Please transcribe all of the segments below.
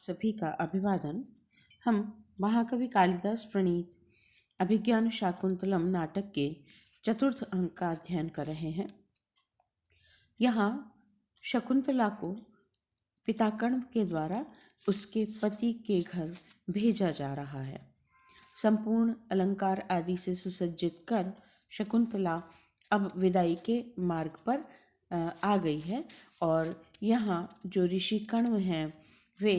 सभी का अभिवादन। हम महाकवि कालिदास प्रणीत अभिज्ञान शाकुंतलम नाटक के चतुर्थ अंक का अध्ययन कर रहे हैं। यहाँ शकुंतला को पिता कर्ण के द्वारा उसके पति के घर भेजा जा रहा है। संपूर्ण अलंकार आदि से सुसज्जित कर शकुंतला अब विदाई के मार्ग पर आ गई है और यहाँ जो ऋषि कण्व हैं वे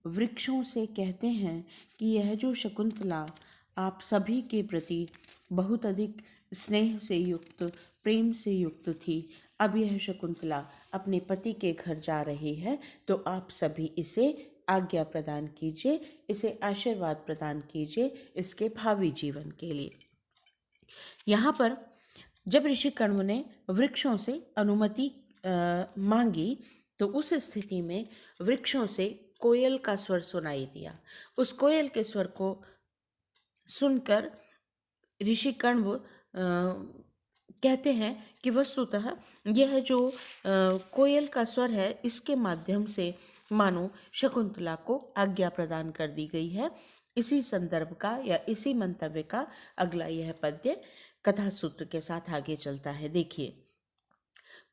वृक्षों से कहते हैं कि यह जो शकुंतला आप सभी के प्रति बहुत अधिक स्नेह से युक्त, प्रेम से युक्त थी, अब यह शकुंतला अपने पति के घर जा रही है, तो आप सभी इसे आज्ञा प्रदान कीजिए, इसे आशीर्वाद प्रदान कीजिए इसके भावी जीवन के लिए। यहाँ पर जब ऋषि कण्व ने वृक्षों से अनुमति मांगी तो उस स्थिति में वृक्षों से कोयल का स्वर सुनाई दिया। उस कोयल के स्वर को सुनकर ऋषि कण्व कहते हैं कि वस्तुतः यह जो कोयल का स्वर है इसके माध्यम से मानो शकुंतला को आज्ञा प्रदान कर दी गई है। इसी संदर्भ का या इसी मंतव्य का अगला यह पद्य कथा सूत्र के साथ आगे चलता है। देखिए,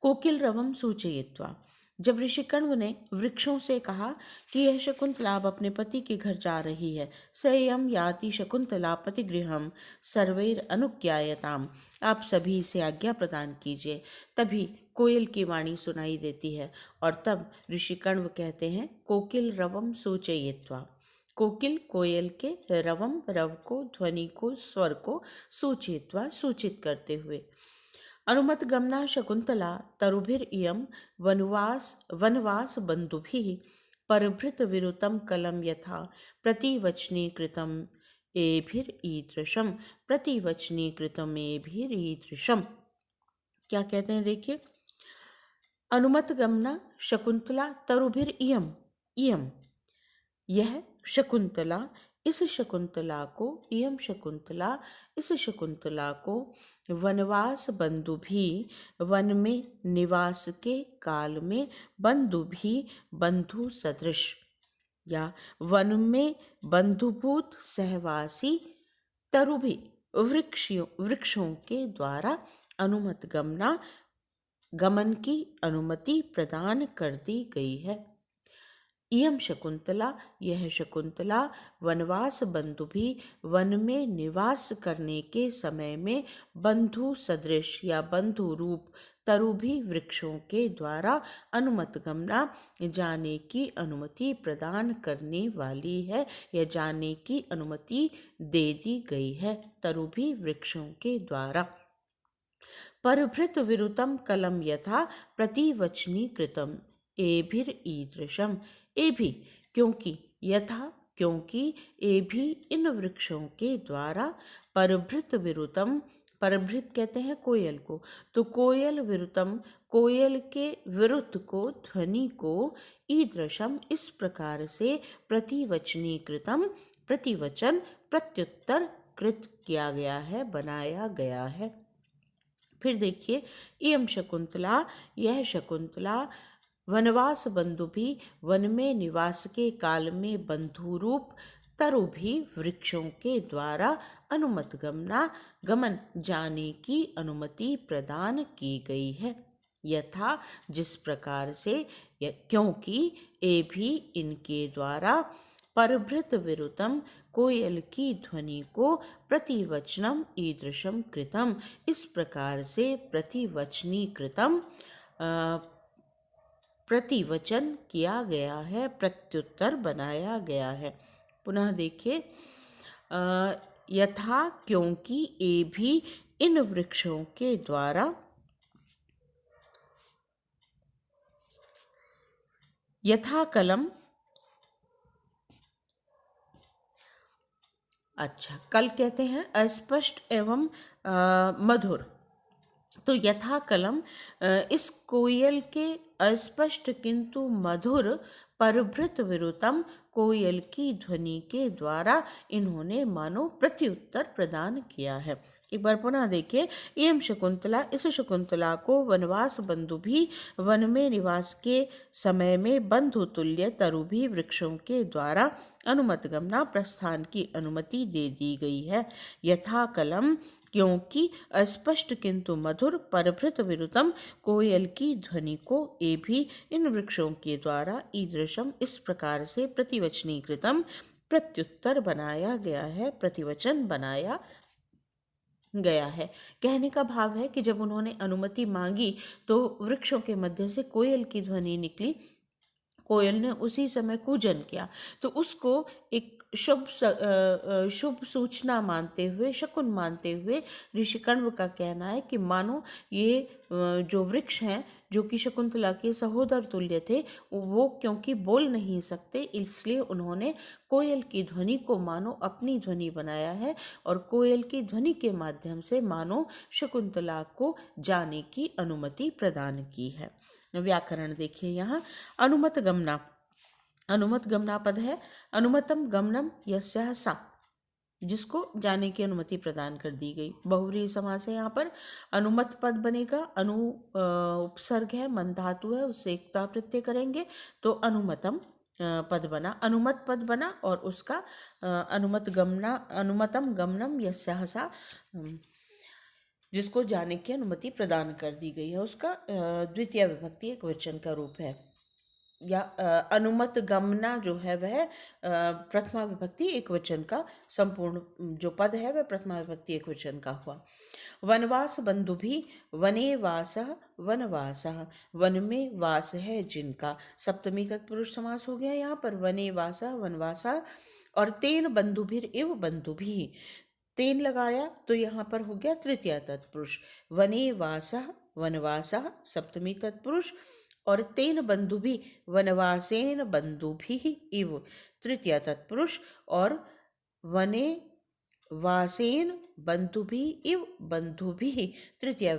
कोकिल रवम सूचयित्वा, जब ऋषि कण्व ने वृक्षों से कहा कि यह शकुंतला अब अपने पति के घर जा रही है, सयम याति शकुंतला पतिगृहम सर्वैर अनुज्ञायताम, आप सभी इसे आज्ञा प्रदान कीजिए। तभी कोयल की वाणी सुनाई देती है और तब ऋषि कण्व कहते हैं कोकिल रवम सूचयित्वा। कोकिल कोयल के रवम रव को, ध्वनि को, स्वर को सूचयित्वा सूचित करते हुए, अनुमत गमना शकुंतला तरुभिरियं वनवास बंधुभिः परभृत विरुतम कलम यथा प्रतिवचनीकृतम एभिरीदृशम, प्रतिवचनीकृतम एभिरीदृशम। क्या कहते हैं देखिए, अनुमत गमना शकुंतला तरुभिरियं, इयं यह शकुंतला, इस शकुंतला को, इयं शकुंतला इस शकुंतला को वनवास बंधु भी, वन में निवास के काल में, बंधु भी बंधु सदृश या वन में बंधुभूत सहवासी तरुभि वृक्षों के द्वारा अनुमत गमन की अनुमति प्रदान कर दी गई है। इयं शकुंतला, यह शकुंतला, वनवास बंधु भी, वन में निवास करने के समय में बंधु सदृश या बंधु रूप तरुभी वृक्षों के द्वारा अनुमत गमना, जाने की अनुमति प्रदान करने वाली है या जाने की अनुमति दे दी गई है तरुभी वृक्षों के द्वारा। परभृत विरुतम कलम यथा प्रतिवचनी कृतम एभिरीदृशम, ए भी क्योंकि, यथा क्योंकि, ए भी इन वृक्षों के द्वारा, परभृत विरुतम, परभृत कहते हैं कोयल को, तो कोयल विरुतम कोयल के विरुद्ध को, ध्वनि को, ईदृशम इस प्रकार से, प्रतिवचनीकृतम प्रतिवचन प्रत्युत्तर कृत किया गया है, बनाया गया है। फिर देखिए, इयं शकुंतला, यह शकुंतला, वनवास बंधु भी, वन में निवास के काल में बंधु रूप तरुभी वृक्षों के द्वारा अनुमत गमन जाने की अनुमति प्रदान की गई है। यथा जिस प्रकार से, क्योंकि, ए भी इनके द्वारा, परभृत विरुतम कोयल की ध्वनि को, प्रतिवचनम ईदृशम कृतम इस प्रकार से प्रतिवचनी कृतम प्रतिवचन किया गया है, प्रत्युत्तर बनाया गया है। पुनः देखिए, यथा क्योंकि, ए भी इन वृक्षों के द्वारा, यथा कलम, अच्छा कल कहते हैं अस्पष्ट एवं मधुर, तो यथा कलम इस कोयल के अस्पष्ट किंतु मधुर परभृत विरुतम कोयल की ध्वनि के द्वारा इन्होंने मानो प्रत्युत्तर प्रदान किया है। एक बार पुनः देखिए, एम शकुंतला, इस शकुंतला को वनवास बंधु भी वन में निवास के समय में बंधु तुल्य तरु भी वृक्षों के द्वारा अनुमत गमना प्रस्थान की अनुमति दे दी गई है। यथा कलम, क्योंकि अस्पष्ट किंतु मधुर परभृत विरुतम कोयल की ध्वनि को ए भी इन वृक्षों के द्वारा ईदृशम इस प्रकार से प्रतिवचनीकृतम प्रत्युत्तर बनाया गया है, प्रतिवचन बनाया गया है। कहने का भाव है कि जब उन्होंने अनुमति मांगी तो वृक्षों के मध्य से कोयल की ध्वनि निकली। कोयल ने उसी समय कूजन किया, तो उसको एक शुभ सूचना मानते हुए, शकुन मानते हुए ऋषि कण्व का कहना है कि मानो ये जो वृक्ष हैं, जो कि शकुंतला के सहोदर तुल्य थे, वो क्योंकि बोल नहीं सकते, इसलिए उन्होंने कोयल की ध्वनि को मानो अपनी ध्वनि बनाया है और कोयल की ध्वनि के माध्यम से मानो शकुंतला को जाने की अनुमति प्रदान की है। व्याकरण देखिए यहाँ, अनुमत गमना, अनुमत गमना पद है, अनुमतम गमनम यस्याः सा, जिसको जाने की अनुमति प्रदान कर दी गई। बहुव्रीहि समास है यहाँ पर। अनुमत पद बनेगा, अनु उपसर्ग है, मन धातु है, उससे एकता प्रत्यय करेंगे तो अनुमतम पद बना, अनुमत पद बना और उसका अनुमत गमना, अनुमतम गमनम यस्याः सा, जिसको जाने की अनुमति प्रदान कर दी गई है, उसका द्वितीय विभक्ति एक वचन का रूप है। या अनुमत गमना जो है वह प्रथमा विभक्ति एक वचन का, संपूर्ण जो पद है वह प्रथमा विभक्ति एक वचन का हुआ। वनवास बंधु भी, वने वासः वनवासः, वन में वास है जिनका, सप्तमी तत्पुरुष समास हो गया यहाँ पर, वने वासः वनवासः। और तेन बंधुभिर इव बंधुभिः, तेन लगाया तो यहाँ पर हो गया तृतीय तत्पुरुष, वने वासः वनवासः सप्तमी तत्पुरुष, और तेन बंधुभिः वनवासेन बंधुभिः इव तृतीय तत्पुरुष, और वने वासेन बंधुभिः इव बंधुभिः तृतीय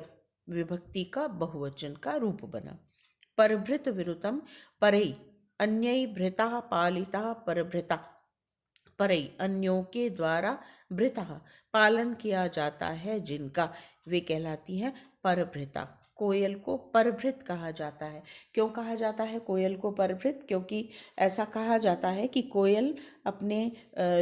विभक्ति का बहुवचन का रूप बना। परभृत विरुतम, परई अन्यै भृता पालिता परभृता, परई अन्यों के द्वारा भृता पालन किया जाता है जिनका, वे कहलाती हैं परभृता। कोयल को परभृत कहा जाता है। क्यों कहा जाता है कोयल को परभृत? क्योंकि ऐसा कहा जाता है कि कोयल अपने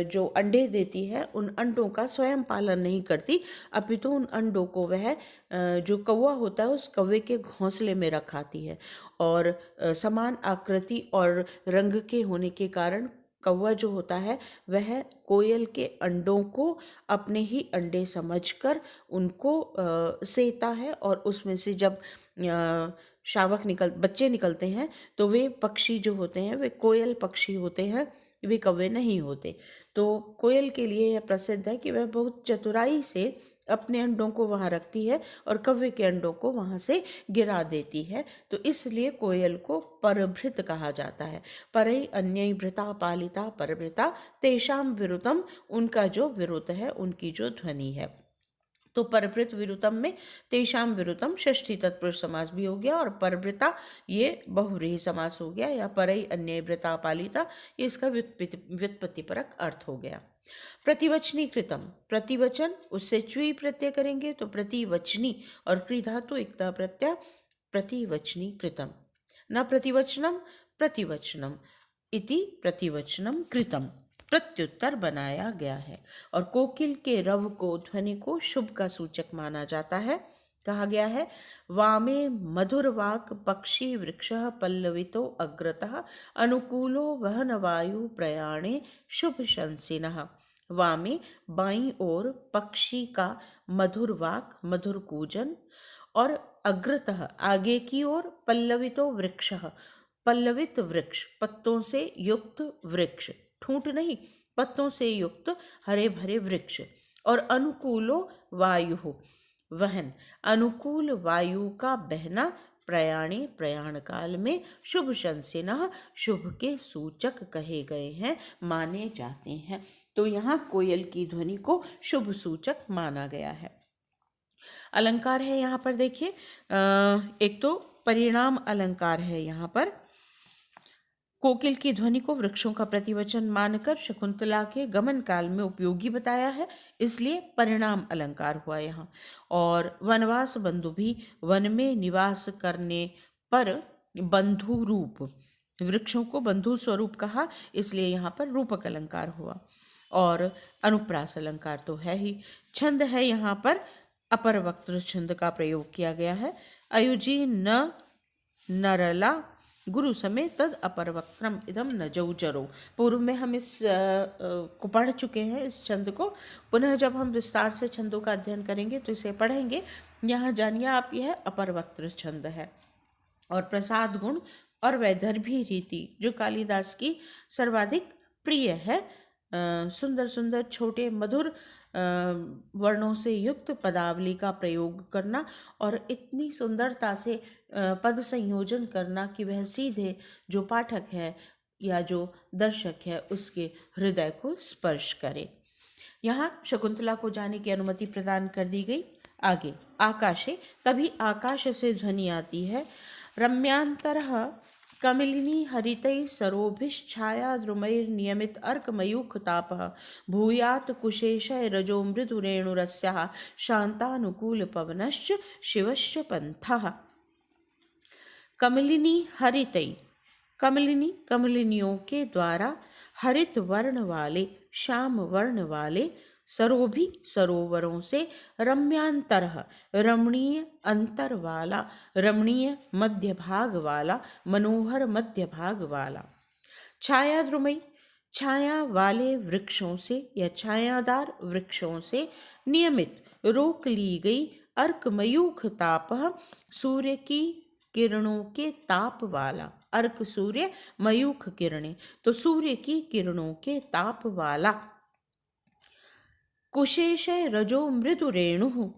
जो अंडे देती है उन अंडों का स्वयं पालन नहीं करती, अपितु उन अंडों को वह जो कौवा होता है उस कौवे के घोंसले में रखाती है, और समान आकृति और रंग के होने के कारण कौवा जो होता है वह कोयल के अंडों को अपने ही अंडे समझकर उनको सेता है, और उसमें से जब बच्चे निकलते हैं तो वे पक्षी जो होते हैं वे कोयल पक्षी होते हैं, वे कौवे नहीं होते। तो कोयल के लिए यह प्रसिद्ध है कि वह बहुत चतुराई से अपने अंडों को वहाँ रखती है और कौवे के अंडों को वहाँ से गिरा देती है, तो इसलिए कोयल को परभृत कहा जाता है। परई अन्यै भृता पालिता परभृता तेषाम विरुतम, उनका जो विरुत है, उनकी जो ध्वनि है। तो परभृत विरुतम में तेषाम विरुतम षष्ठी तत्पुरुष समास भी हो गया, और परभृता ये बहुव्रीहि समास हो गया, या परई अन्यै भृता पालिता ये इसका व्युत्पत्तिपरक अर्थ हो गया। प्रतिवचनी कृतम, प्रतिवचन उससे च्वी प्रत्यय करेंगे तो प्रतिवचनी, और क्री धातु एकता प्रत्यय, प्रतिवचनी कृतम। न प्रतिवचनम प्रतिवचनम इति प्रतिवचनम कृतम, प्रत्युत्तर बनाया गया है। और कोकिल के रव को, ध्वनि को शुभ का सूचक माना जाता है। कहा गया है, वामे मधुर वाक पक्षी वृक्षः पल्लवितो अग्रतः अनुकूलो वहन वायु प्रयाणे शुभ शंसिनः। वामे बाईं ओर पक्षी का मधुर वाक, मधुर कूजन, और अग्रतः आगे की ओर पल्लवितो वृक्षः, पल्लवित वृक्ष, पत्तों से युक्त वृक्ष, ठूंठ नहीं, पत्तों से युक्त हरे भरे वृक्ष, और अनुकूलो वायु वहन, अनुकूल वायु का बहना, प्रयाणे प्रयाण काल में, शुभ शंसिनः शुभ के सूचक कहे गए हैं, माने जाते हैं। तो यहाँ कोयल की ध्वनि को शुभ सूचक माना गया है। अलंकार है यहाँ पर देखिए, एक तो परिणाम अलंकार है यहाँ पर, कोकिल की ध्वनि को वृक्षों का प्रतिवचन मानकर शकुंतला के गमन काल में उपयोगी बताया है, इसलिए परिणाम अलंकार हुआ यहाँ। और वनवास बंधु भी वन में निवास करने पर बंधु रूप, वृक्षों को बंधु स्वरूप कहा, इसलिए यहाँ पर रूपक अलंकार हुआ। और अनुप्रास अलंकार तो है ही। छंद है यहाँ पर अपर वक्त्र छंद का प्रयोग किया गया है। अयुजी न नरला गुरु समेत तद अपर वक्त्रम इदम न जरो। पूर्व में हम इस को पढ़ चुके हैं, इस छंद को। पुनः जब हम विस्तार से छंदों का अध्ययन करेंगे तो इसे पढ़ेंगे। यहाँ जानिए आप, यह अपर वक्त्र छंद है। और प्रसाद गुण और वैदर्भी रीति जो कालिदास की सर्वाधिक प्रिय है। सुंदर सुंदर छोटे मधुर वर्णों से युक्त पदावली का प्रयोग करना और इतनी सुंदरता से पद संयोजन करना कि वह सीधे जो पाठक है या जो दर्शक है उसके हृदय को स्पर्श करे। यहाँ शकुंतला को जाने की अनुमति प्रदान कर दी गई। आगे आकाशे, तभी आकाश से ध्वनि आती है। रम्यांतरः कमलिनी हरितैः सरोभिश्छायाद्रुमैर्नियमित अर्कमयूखतापः भूयात् कुशेशय रजो मृदुरेणुरस्याः शान्तानुकूलपवनश्च शिवश्च पन्थः। कमलिनी हरितैः, कमलिनी कमलिनियों के द्वारा, हरित वर्ण वाले श्याम वर्ण वाले, सरोभी सरोवरों से, रम्यांतरः रमणीय अंतर वाला, रमणीय मध्य भाग वाला, मनोहर मध्य भाग वाला। छायाद्रुमई छाया वाले वृक्षों से या छायादार वृक्षों से, नियमित रोक ली गई, अर्कमयूख तापः सूर्य की किरणों के ताप वाला, अर्क सूर्य, मयूख किरणें, तो सूर्य की किरणों के ताप वाला। कुशेशय रजो मृदु रेणु,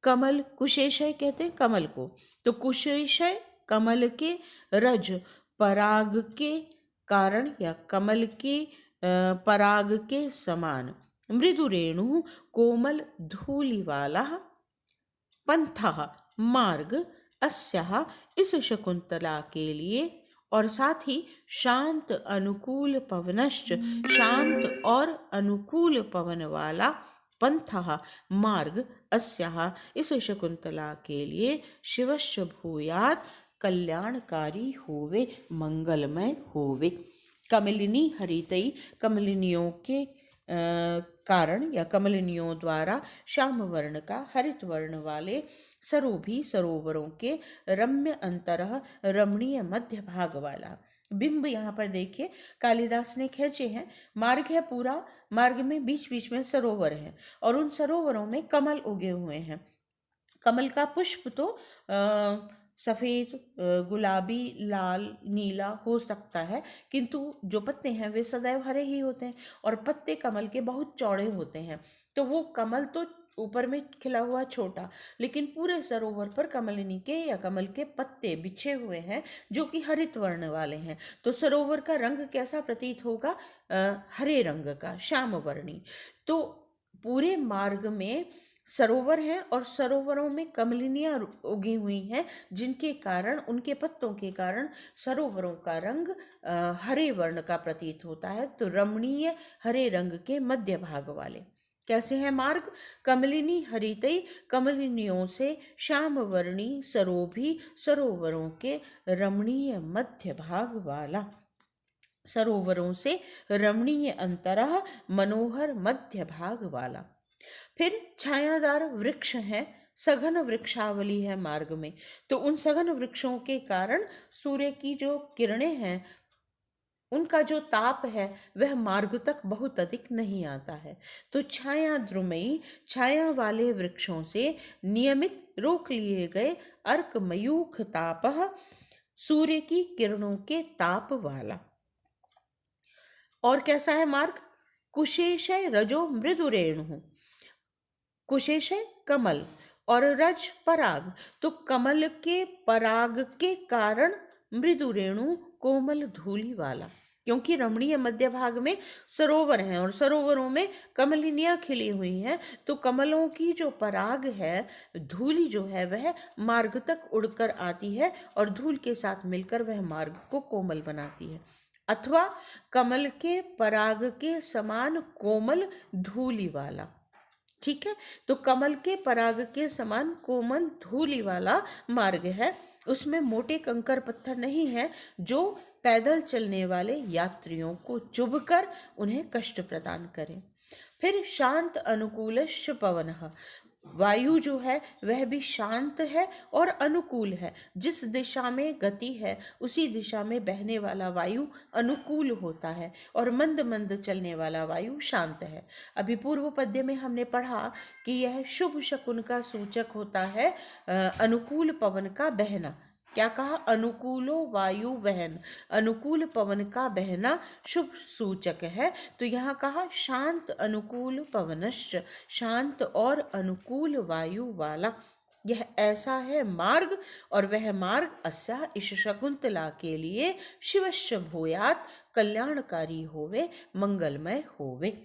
कमल, कुशेशय कहते हैं कमल को, तो कुशेशय कमल के, रज पराग के कारण या कमल के पराग के समान, मृदु रेणु कोमल धूलि वाला, पंथः मार्ग, अस्याः इस शकुंतला के लिए, और साथ ही शांत अनुकूल पवनश्च, शांत और अनुकूल पवन वाला, पंथः मार्ग, अस्याः इस शकुंतला के लिए, शिवश्च भूयात् कल्याणकारी होवे, मंगलमय होवे। कमलिनी हरितई, कमलिनियों के कारण या कमलिनियों द्वारा, श्याम वर्ण का, हरित वर्ण वाले, सरोभी सरोवरों के, रम्य अंतरः रमणीय मध्य भाग वाला। बिंब यहाँ पर देखिए कालिदास ने खींचे हैं। मार्ग है पूरा, मार्ग में बीच बीच में सरोवर है और उन सरोवरों में कमल उगे हुए हैं। कमल का पुष्प तो सफ़ेद, गुलाबी, लाल, नीला हो सकता है, किंतु जो पत्ते हैं वे सदैव हरे ही होते हैं और पत्ते कमल के बहुत चौड़े होते हैं। तो वो कमल तो ऊपर में खिला हुआ छोटा, लेकिन पूरे सरोवर पर कमलिनी के या कमल के पत्ते बिछे हुए हैं जो कि हरित वर्ण वाले हैं। तो सरोवर का रंग कैसा प्रतीत होगा? हरे रंग का, श्याम वर्णी। तो पूरे मार्ग में सरोवर हैं और सरोवरों में कमलिनियाँ उगी हुई हैं, जिनके कारण, उनके पत्तों के कारण सरोवरों का रंग हरे वर्ण का प्रतीत होता है। तो रमणीय हरे रंग के मध्य भाग वाले। कैसे हैं मार्ग? कमलिनी हरितई, कमलिनियों से, श्याम वर्णी सरोभी सरोवरों के, रमणीय मध्य भाग वाला, सरोवरों से रमणीय अंतरः मनोहर मध्य भाग वाला। फिर छायादार वृक्ष हैं, सघन वृक्षावली है मार्ग में, तो उन सघन वृक्षों के कारण सूर्य की जो किरणें हैं उनका जो ताप है वह मार्ग तक बहुत अधिक नहीं आता है। तो छाया द्रुमयी, छाया वाले वृक्षों से नियमित रोक लिए गए, अर्क मयूख तापः सूर्य की किरणों के ताप वाला। और कैसा है मार्ग? कुशेशय रजो मृदु रेणु, कुशेशय कमल और रज पराग, तो कमल के पराग के कारण मृदु रेणु कोमल धूलि वाला, क्योंकि रमणीय मध्य भाग में सरोवर हैं और सरोवरों में कमलिनियाँ खिली हुई हैं, तो कमलों की जो पराग है, धूलि जो है वह मार्ग तक उड़कर आती है और धूल के साथ मिलकर वह मार्ग को कोमल बनाती है। अथवा कमल के पराग के समान कोमल धूलि वाला। ठीक है, तो कमल के पराग के समान कोमल धूलि वाला मार्ग है, उसमें मोटे कंकर पत्थर नहीं है जो पैदल चलने वाले यात्रियों को चुभकर उन्हें कष्ट प्रदान करें। फिर शांत अनुकूलश्च पवनः, वायु जो है वह भी शांत है और अनुकूल है। जिस दिशा में गति है उसी दिशा में बहने वाला वायु अनुकूल होता है और मंद मंद चलने वाला वायु शांत है। अभी पूर्व पद्य में हमने पढ़ा कि यह शुभ शकुन का सूचक होता है, अनुकूल पवन का बहना। क्या कहा? अनुकूलो वायु वहन, अनुकूल पवन का बहना शुभ सूचक है। तो यहाँ कहा शांत अनुकूल पवनश्च, शांत और अनुकूल वायु वाला यह ऐसा है मार्ग, और वह मार्ग अस्या इस शकुंतला के लिए शिवश्च भूयात्, कल्याणकारी होवे, मंगलमय होवे।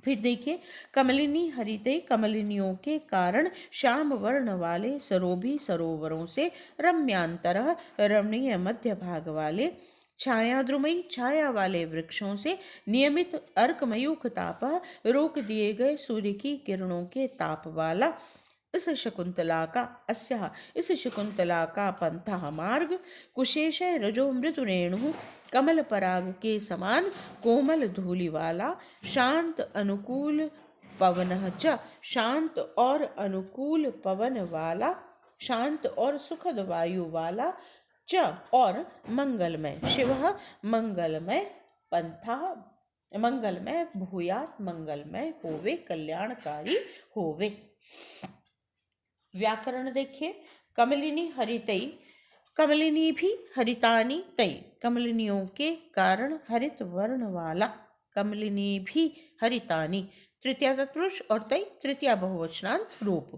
फिर देखिए, कमलिनी हरिते, कमलिनियों के कारण श्याम वर्ण वाले सरोभी सरोवरों से रम्यांतरः, रमणीय मध्य भाग वाले छायाद्रुमयी, छाया वाले वृक्षों से नियमित अर्कमयूख ताप, रोक दिए गए सूर्य की किरणों के ताप वाला इस शकुंतला का, अस्या इस शकुंतला का पंथा मार्ग, कुशेश रजो मृदु रेणु, कमल पराग के समान कोमल धूलि वाला, शांत अनुकूल पवन च, शांत और अनुकूल पवन वाला, शांत और सुखद वायु वाला, च और मंगलमय, शिव मंगलमय पंथा, मंगलमय भूयात्, मंगलमय होवे, कल्याणकारी होवे। व्याकरण देखिए, कमलिनी हरितई, कमलिनी भी हरितानी तई, कमलिनियों के कारण हरित वर्ण वाला, कमलिनी भी हरितानी, तृतीया तत्पुरुष और तई तृतीया बहुवचनांत रूप।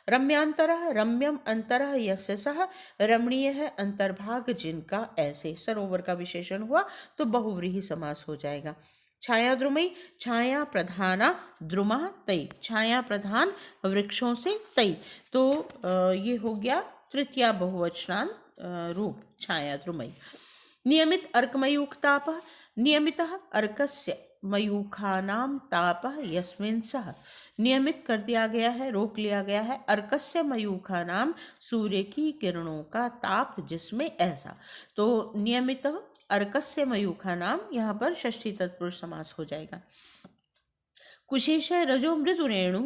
रम्यांतरः, रम्यम अंतरः यस्य सः, रमणीय है अंतर्भाग जिनका, ऐसे सरोवर का विशेषण हुआ तो बहुव्रीहि समास हो जाएगा। छाया द्रुमई, छाया प्रधाना द्रुमा तई, छाया प्रधान वृक्षों से तई, तो ये हो गया तृतीया बहुवचनांत रूप छाया द्रुमई। नियमित अर्कमयूख ताप, नियमितः अर्कस्य मयूखानाम ताप यस्मिन् सः, नियमित कर दिया गया है, रोक लिया गया है, अर्कस्य मयूखानाम सूर्य की किरणों का ताप जिसमें ऐसा, तो नियमित अर्कस्य मयूखानाम यहाँ पर षष्ठी तत्पुरुष समास हो जाएगा। कुशेश रजो मृदु रेणु,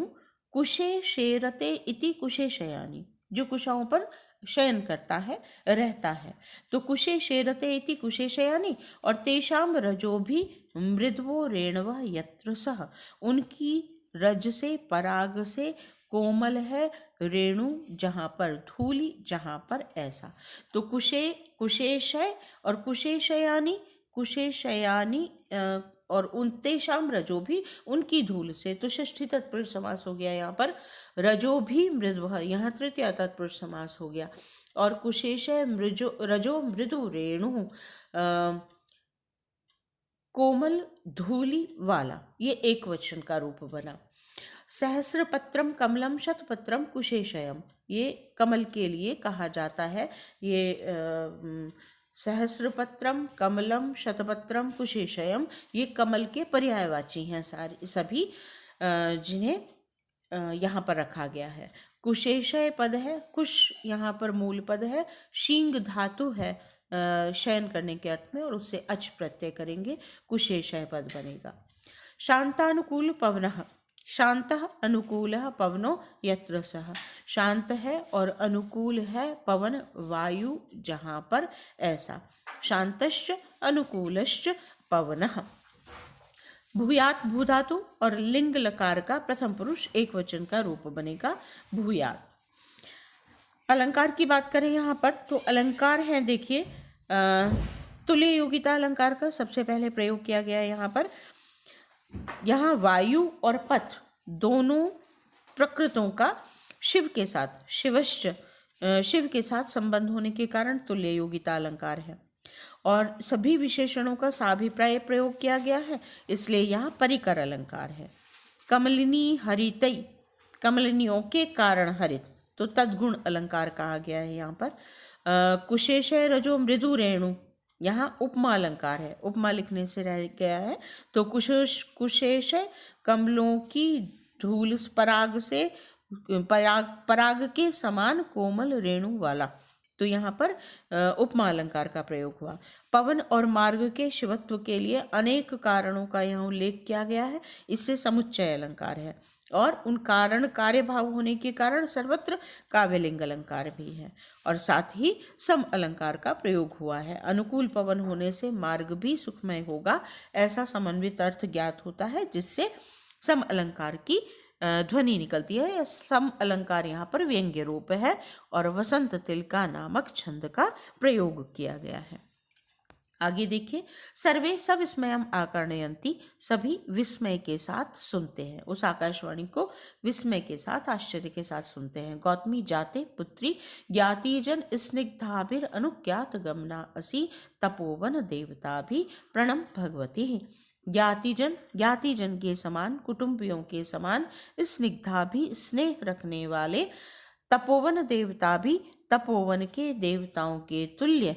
कुशे शेरते इति कुशे शयानी, जो कुशाओं पर शयन करता है, रहता है, तो कुशे शेरते इति कुशे शयानी, और तेषाम रजो भी मृदवो रेणव यत्र सह, उनकी रज से पराग से कोमल है रेणु जहाँ पर, धूलि जहाँ पर, ऐसा, तो कुशेशय और कुशेशयानी, कुशेशयानी और उन तेषाम रजो भी, उनकी धूल से, तो षष्ठी तत्पुरुष समास हो गया यहाँ पर। रजो भी मृदु, यहाँ तृतीया तत्पुरुष समास हो गया। और कुशेशय मृजो रजो मृदु रेणु, कोमल धूलि वाला, ये एक वचन का रूप बना। सहस्रपत्रम कमलम शतपत्रम कुशेशयम, ये कमल के लिए कहा जाता है। ये सहस्रपत्रम कमलम शतपत्रम कुशेशयम, ये कमल के पर्यायवाची हैं सारी सभी, जिन्हें यहाँ पर रखा गया है। कुशेशय पद है, कुश यहाँ पर मूल पद है, शींग धातु है शयन करने के अर्थ में, और उससे अच प्रत्यय करेंगे, कुशेशय पद बनेगा। शांतानुकूल पवनः, शांतः अनुकूलः पवनो यत्र सः, शांत है और अनुकूल है पवन वायु जहाँ पर, ऐसा, शांतश्च अनुकूलश्च पवनः। भूयात् भूधातु और लिंग लकार का प्रथम पुरुष एक वचन का रूप बनेगा भूयात्। अलंकार की बात करें यहाँ पर, तो अलंकार है, देखिए तुल्य योगिता अलंकार का सबसे पहले प्रयोग किया गया है यहाँ पर। यहाँ वायु और पथ दोनों प्रकृतों का शिव के साथ, शिवश्च, शिव के साथ संबंध होने के कारण तुल्य योगिता अलंकार है, और सभी विशेषणों का साभिप्राय प्रयोग किया गया है, इसलिए यहाँ परिकर अलंकार है। कमलिनी हरितई, कमलिनियों के कारण हरित, तो तद्गुण अलंकार कहा गया है यहाँ पर। कुशेशय रजो मृदु रेणु, यहाँ उपमा अलंकार है, उपमा लिखने से रह गया है। तो कुशेश कमलों की धूल पराग के समान कोमल रेणु वाला। तो यहाँ पर उपमा अलंकार का प्रयोग हुआ। पवन और मार्ग के शिवत्व के लिए अनेक कारणों का यहाँ उल्लेख किया गया है, इससे समुच्चय अलंकार है। और उन कारण कार्य भाव होने के कारण सर्वत्र काव्यलिंग अलंकार भी है। और साथ ही सम अलंकार का प्रयोग हुआ है। अनुकूल पवन होने से मार्ग भी सुखमय होगा, ऐसा समन्वित अर्थ ज्ञात होता है, जिससे सम अलंकार की ध्वनि निकलती है। यह सम अलंकार यहाँ पर व्यंग्य रूप है और वसंत तिलका नामक छंद का प्रयोग किया गया है। आगे देखिए, सर्वे सविस्मयम आकर्णयन्ति, सभी विस्मय के साथ सुनते हैं। उस आकाशवाणी को विस्मय के साथ, आश्चर्य के साथ सुनते हैं। गौतमी जाते पुत्री ज्ञातिजन स्निग्धाभिर अनुज्ञात गमना असि तपोवन देवता भी प्रणम भगवती। ज्ञातिजन के समान, कुटुंबियों के समान, स्निग्धा भी स्नेह रखने वाले, तपोवन देवता भी तपोवन के देवताओं के तुल्य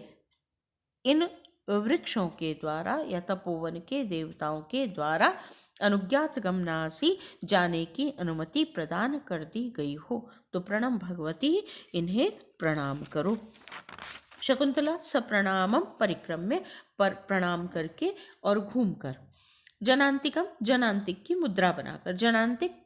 इन वृक्षों के द्वारा या तपोवन के देवताओं के द्वारा अनुज्ञात गमनासी जाने की अनुमति प्रदान कर दी गई हो। तो प्रणम भगवती, इन्हें प्रणाम करो। शकुंतला सप्रणामम परिक्रम में प्रणाम करके और घूमकर। जनांतिकम, जनांतिक की मुद्रा बनाकर। जनांतिक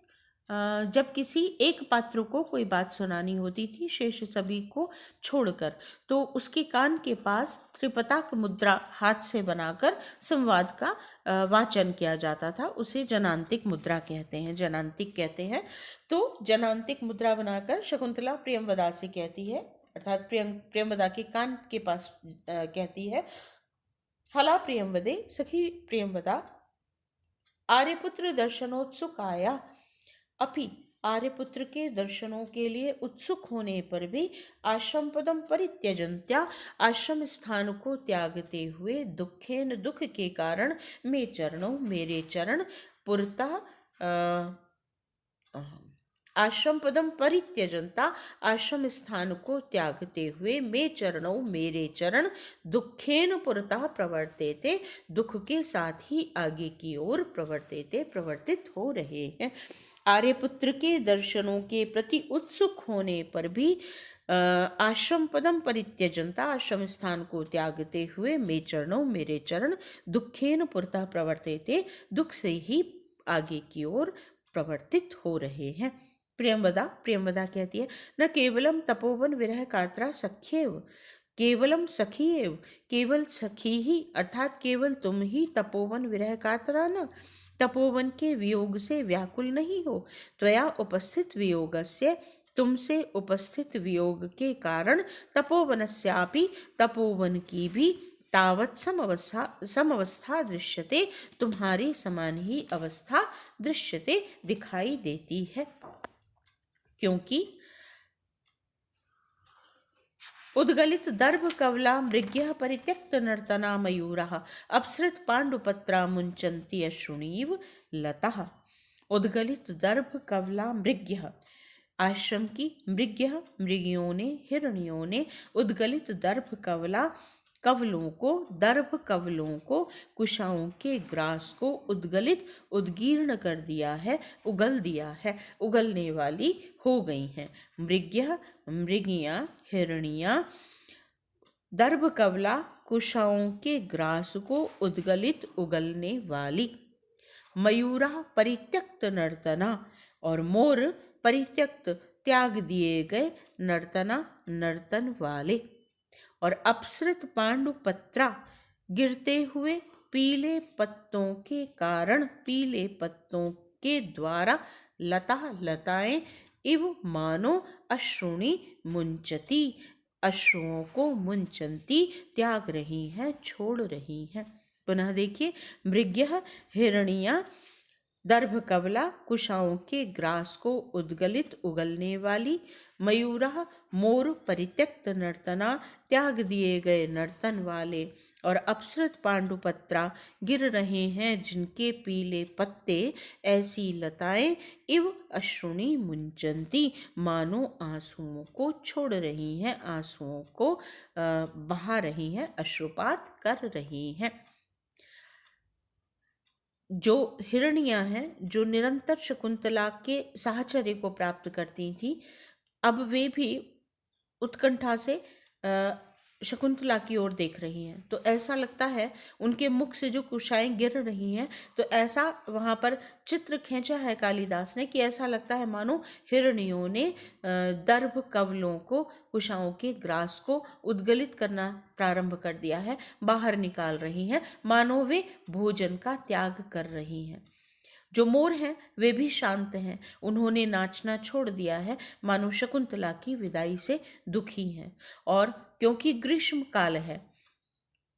जब किसी एक पात्र को कोई बात सुनानी होती थी शेष सभी को छोड़कर, तो उसके कान के पास त्रिपताक मुद्रा हाथ से बनाकर संवाद का वाचन किया जाता था। उसे जनांतिक मुद्रा कहते हैं, जनांतिक कहते हैं। तो जनांतिक मुद्रा बनाकर शकुंतला प्रियंवदा से कहती है, अर्थात प्रियंवदा के कान के पास कहती है, हला प्रियंवदे, सखी प्रियंवदा, आर्यपुत्र दर्शनोत्सुक आया। अपि आर्यपुत्र के दर्शनों के लिए उत्सुक होने पर भी आश्रम पदम परित्यजन्त्या, आश्रम स्थान को त्यागते हुए दुखेन, दुख के कारण, मे चरणों, मेरे चरण, पुरता आश्रम पदम परित्यजंता, आश्रम स्थान को त्यागते हुए, मे चरणों, मेरे चरण, दुखेन पुरतः प्रवर्तेते, दुख के साथ ही आगे की ओर प्रवर्तेते, प्रवर्तित हो रहे हैं। आर्यपुत्र के दर्शनों के प्रति उत्सुक होने पर भी आश्रम पदम परित्यजंता, आश्रम स्थान को त्यागते हुए, मे चरणों, मेरे चरण, दुखेन पुरतः प्रवर्तेते, दुख से ही आगे की ओर प्रवर्तित हो रहे हैं। प्रियंवदा कहती है, न केवलम तपोवन विरह कातरा सख्येव, केवलम सखीएव, केवल सखी ही अर्थात केवल तुम ही तपोवन विरह कातरा न, तपोवन के वियोग से व्याकुल नहीं हो। त्वया उपस्थित वियोगस्य, तुमसे उपस्थित वियोग के कारण, तपोवनस्यापि, तपोवन की भी, तावत समवस्था दृश्यते, तुम्हारी समान ही अवस्था दृश्यते, दिखाई देती है। क्योंकि उद्गलित दर्भ कवला मृग्यः परित्यक्त नर्तना मयूरः, अपसृत पांडुपत्रा मुंचन्ति अश्रुणीव लतः। उद्गलित दर्भ कवला मृग्यः, आश्रम की मृग्यः, मृगियों ने, हिरणियों ने, उद्गलित दर्भ कवला, कवलों को, दर्भ कवलों को, कुशाओं के ग्रास को, उद्गलित उद्गीर्ण कर दिया है, उगल दिया है, उगलने वाली हो गई हैं। मृग्यः, मृगियाँ, हिरणियाँ, दर्भ कवला, कुशाओं के ग्रास को उद्गलित उगलने वाली। मयूरा परित्यक्त नर्तना, और मोर परित्यक्त त्याग दिए गए, नर्तना नर्तन वाले। और अपसृत पांडुपत्रा, गिरते हुए पीले पत्तों के कारण, पीले पत्तों के द्वारा, लता लताएं, इव मानो अश्रुणी मुंचती, अश्रुओं को मुंचन्ती त्याग रही हैं, छोड़ रही हैं। पुनः देखिए, मृग्यः, हिरणियाँ, दर्भ कवला, कुशाओं के ग्रास को उद्गलित उगलने वाली, मयूरः, मोर, परित्यक्त नर्तना, त्याग दिए गए नर्तन वाले, और अपसृत पांडुपत्रा गिर रहे हैं जिनके पीले पत्ते, ऐसी लताएं इव अश्रुणी मुंचंती, मानो आंसुओं को छोड़ रही हैं, आंसुओं को बहा रही हैं, अश्रुपात कर रही हैं। जो हिरणियां हैं, जो निरंतर शकुंतला के साहचर्य को प्राप्त करती थी, अब वे भी उत्कंठा से शकुंतला की ओर देख रही हैं। तो ऐसा लगता है उनके मुख से जो कुशाएं गिर रही हैं, तो ऐसा वहाँ पर चित्र खींचा है कालिदास ने कि ऐसा लगता है मानो हिरणियों ने दर्भ कवलों को, कुशाओं के ग्रास को उद्गलित करना प्रारंभ कर दिया है, बाहर निकाल रही हैं, मानो वे भोजन का त्याग कर रही हैं। जो मोर हैं वे भी शांत हैं, उन्होंने नाचना छोड़ दिया है, मानो शकुंतला की विदाई से दुखी हैं। और क्योंकि ग्रीष्म काल है,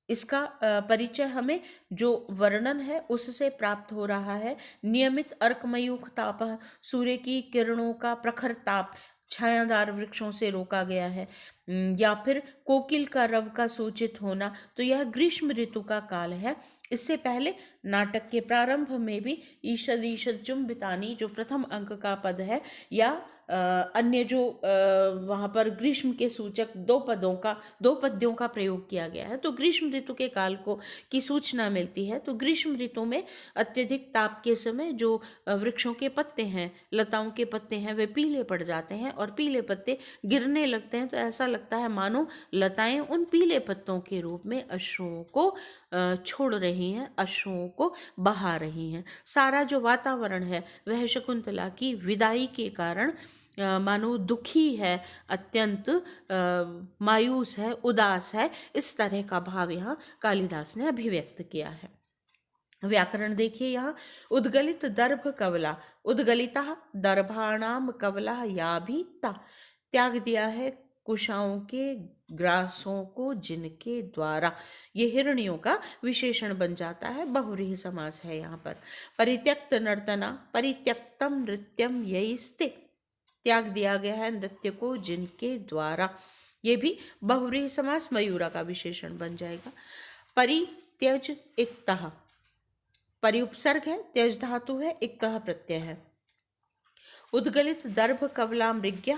इसका परिचय हमें जो वर्णन है उससे प्राप्त हो रहा है। नियमित अर्कमयूख ताप, सूर्य की किरणों का प्रखर ताप छायादार वृक्षों से रोका गया है, या फिर कोकिल का रव का सूचित होना, तो यह ग्रीष्म ऋतु का काल है। इससे पहले नाटक के प्रारंभ में भी ईषद ईषद चुंबितानी जो प्रथम अंक का पद है, या अन्य जो वहाँ पर ग्रीष्म के सूचक दो पद्यों का प्रयोग किया गया है, तो ग्रीष्म ऋतु के काल को की सूचना मिलती है। तो ग्रीष्म ऋतु में अत्यधिक ताप के समय जो वृक्षों के पत्ते हैं, लताओं के पत्ते हैं, वे पीले पड़ जाते हैं और पीले पत्ते गिरने लगते हैं। तो ऐसा लगता है मानो लताएं उन पीले पत्तों के रूप में अश्रुओं को छोड़ रही हैं, अश्रुओं को बहा रही हैं। सारा जो वातावरण है वह शकुंतला की विदाई के कारण मानो दुखी है, अत्यंत मायूस है, उदास है, इस तरह का भाव यहाँ कालिदास ने अभिव्यक्त किया है। व्याकरण देखिए यहाँ, उद्गलित दर्भ कवला, उद्गलिता दर्भाणाम कवला या भी ता, त्याग दिया है कुशाओं के ग्रासों को जिनके द्वारा, ये हिरणियों का विशेषण बन जाता है, बहुव्रीहि समास है यहाँ पर। परित्यक्त नर्तना, परित्यक्तम नृत्यम यैस्ते, त्याग दिया गया है नृत्य को जिनके द्वारा, ये भी बहुव्रीहि समास मयूरा का विशेषण बन जाएगा। परित्यज इक्तः, परि उपसर्ग है, त्यज धातु है, इक्तः प्रत्यय है। उद्गलित दर्भ कवला मृग्या,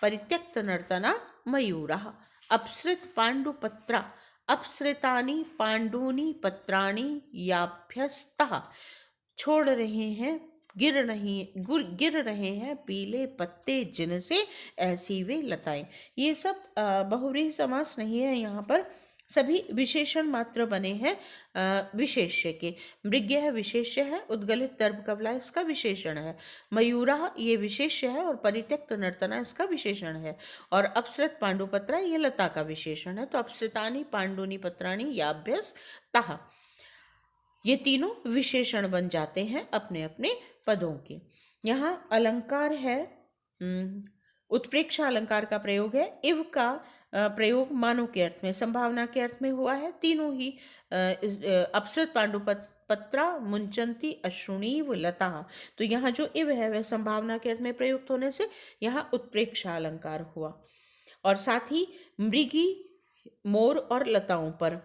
परित्यक्त नर्तना मयूरः। अपसृत पांडुपत्रा, अपसृतानि पांडूनि पत्राणि याभ्यस्तः, छोड़ रहे हैं, गिर रहे हैं पीले पत्ते जिनसे, ऐसी वे लताएं। ये सब बहुव्रीहि समास नहीं है, यहाँ पर सभी विशेषण मात्र बने हैं विशेष्य के। मृग्य है विशेष्य है, उद्गलित दर्भ कवला इसका विशेषण है, मयूरा ये विशेष्य है और परित्यक्त नर्तना इसका विशेषण है, और अपसृत पांडुपत्रा ये लता का विशेषण है। तो अपसृतानि पांडूनि पत्राणि याभ्यस्तः, ये तीनों विशेषण बन जाते हैं अपने अपने पदों के। यहाँ अलंकार है, उत्प्रेक्षा अलंकार का प्रयोग है। इव का प्रयोग मानो के अर्थ में, संभावना के अर्थ में हुआ है। तीनों ही अपसृत पांडुपत्रा मुंचंती अश्रुणीव लता, तो यहाँ जो इव है वह संभावना के अर्थ में प्रयुक्त होने से यहाँ उत्प्रेक्षा अलंकार हुआ। और साथ ही मृगी, मोर और लताओं पर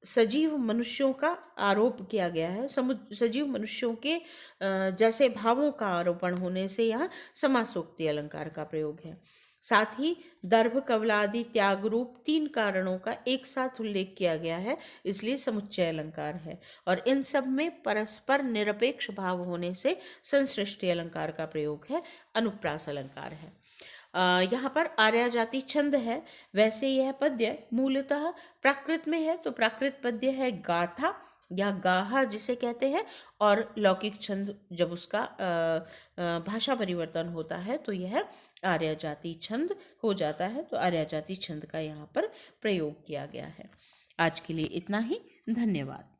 सजीव मनुष्यों का आरोप किया गया है। सजीव मनुष्यों के जैसे भावों का आरोपण होने से यहाँ समासोक्ति अलंकार का प्रयोग है। साथ ही दर्भ कवलादि त्याग रूप तीन कारणों का एक साथ उल्लेख किया गया है, इसलिए समुच्चय अलंकार है। और इन सब में परस्पर निरपेक्ष भाव होने से संसृष्टि अलंकार का प्रयोग है, अनुप्रास अलंकार है। यहाँ पर आर्या जाति छंद है। वैसे यह पद्य मूलतः प्राकृत में है, तो प्राकृत पद्य है गाथा या गाहा जिसे कहते हैं, और लौकिक छंद जब उसका भाषा परिवर्तन होता है तो यह आर्या जाति छंद हो जाता है। तो आर्या जाति छंद का यहाँ पर प्रयोग किया गया है। आज के लिए इतना ही, धन्यवाद।